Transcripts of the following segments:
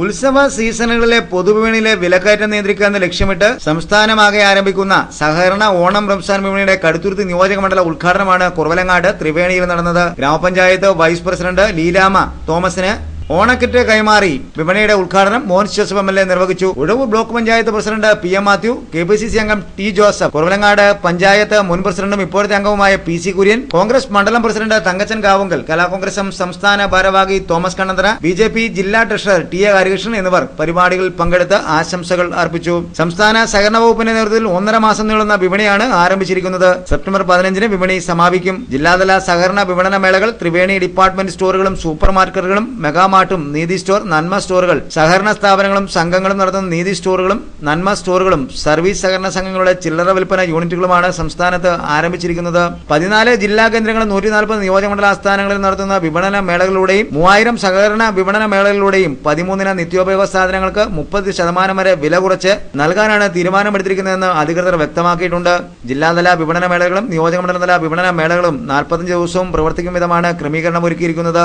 ഉത്സവ സീസണുകളിലെ പൊതുവിപണിയിലെ വിലക്കയറ്റം നിയന്ത്രിക്കാൻ ലക്ഷ്യമിട്ട് സംസ്ഥാനമാകെ ആരംഭിക്കുന്ന സഹകരണ ഓണം റംസാൻ വിപണിയുടെ കടുത്തുരുത്തി നിയോജക മണ്ഡല ഉദ്ഘാടനമാണ് കുറവലങ്ങാട് ത്രിവേണിയിൽ നടന്നത്. ഗ്രാമപഞ്ചായത്ത് വൈസ് പ്രസിഡന്റ് ലീലാമ്മ തോമസിന് ഓണക്കിറ്റ് കൈമാറി വിപണിയുടെ ഉദ്ഘാടനം മോൻസ് ജോസഫ് MLA നിർവഹിച്ചു. Uzhavoor block panchayat president PM Mathew, KPCC അംഗം T ജോസഫ്, കുറവലങ്ങാട് പഞ്ചായത്ത് മുൻ പ്രസിഡന്റും ഇപ്പോഴത്തെ അംഗവുമായ PC കുര്യൻ, കോൺഗ്രസ് മണ്ഡലം പ്രസിഡന്റ് തങ്കച്ചൻ കാവുങ്കൽ, കലാകോൺഗ്രസ് സംസ്ഥാന ഭാരവാഹി തോമസ് കണ്ണന്തറ, BJP ജില്ലാ ട്രഷറർ TA ഹരികൃഷ്ണൻ എന്നിവർ പരിപാടികളിൽ പങ്കെടുത്ത് ആശംസകൾ അർപ്പിച്ചു. സംസ്ഥാന സഹകരണ വകുപ്പിന്റെ നേതൃത്വത്തിൽ 1.5 മാസം നീളുന്ന വിപണിയാണ് ആരംഭിച്ചിരിക്കുന്നത്. സെപ്റ്റംബർ 15-ന് വിപണി സമാപിക്കും. ജില്ലാതല സഹകരണ വിപണന മേളകൾ ത്രിവേണി ഡിപ്പാർട്ട്മെന്റ് സ്റ്റോറുകളും സൂപ്പർ മാർക്കറ്റുകളും മെഗാമാർട്ടും നീതി സ്റ്റോർ, നന്മ സ്റ്റോറുകൾ, സഹകരണ സ്ഥാപനങ്ങളും സംഘങ്ങളും നടത്തുന്ന നീതി സ്റ്റോറുകളും നന്മ സ്റ്റോറുകളും സർവീസ് സഹകരണ സംഘങ്ങളുടെ ചില്ലറ വിൽപ്പന യൂണിറ്റുകളുമാണ് സംസ്ഥാനത്ത് ആരംഭിച്ചിരിക്കുന്നത്. 14 ജില്ലാ കേന്ദ്രങ്ങളും 140 നിയോജകമണ്ഡല ആസ്ഥാനങ്ങളിൽ നടത്തുന്ന വിപണന മേളകളിലൂടെയും 3000 സഹകരണ വിപണന മേളകളിലൂടെയും 13 നിത്യോപയോഗ സാധനങ്ങൾക്ക് 30% വരെ വില കുറച്ച് നൽകാനാണ് തീരുമാനമെടുത്തിരിക്കുന്നതെന്ന് അധികൃതർ വ്യക്തമാക്കിയിട്ടുണ്ട്. ജില്ലാതല വിപണന മേളകളും നിയോജകമണ്ഡലതല വിപണന മേളകളും 45 ദിവസവും പ്രവർത്തിക്കും വിധമാണ് ക്രമീകരണം ഒരുക്കിയിരിക്കുന്നത്.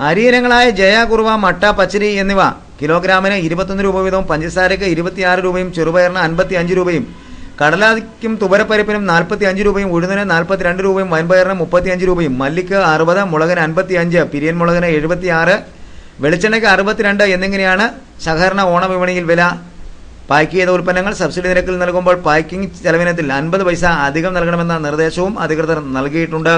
അരിയിനങ്ങളായ ജയ, കുറുവ, മട്ട, പച്ചരി എന്നിവ കിലോഗ്രാമിന് 21 രൂപ വീതവും, പഞ്ചസാരയ്ക്ക് 26 രൂപയും, ചെറുപയറിന് 55 രൂപയും, കടലാക്കും തുവരപ്പരിപ്പിനും 45 രൂപയും, ഉഴുന്നിന് 42 രൂപയും, വൻപയറിന് 35 രൂപയും, മല്ലിക്ക് 60, മുളകിന് 55, പിരിയൻ മുളകിന് 76, വെളിച്ചെണ്ണയ്ക്ക് 62 എന്നിങ്ങനെയാണ് സഹകരണ ഓണവിപണിയിൽ വില. പാക്ക് ചെയ്ത ഉൽപ്പന്നങ്ങൾ സബ്സിഡി നിരക്കിൽ നൽകുമ്പോൾ പാക്കിംഗ് ചെലവിനത്തിൽ 50 പൈസ അധികം നൽകണമെന്ന നിർദ്ദേശവും അധികൃതർ നൽകിയിട്ടുണ്ട്.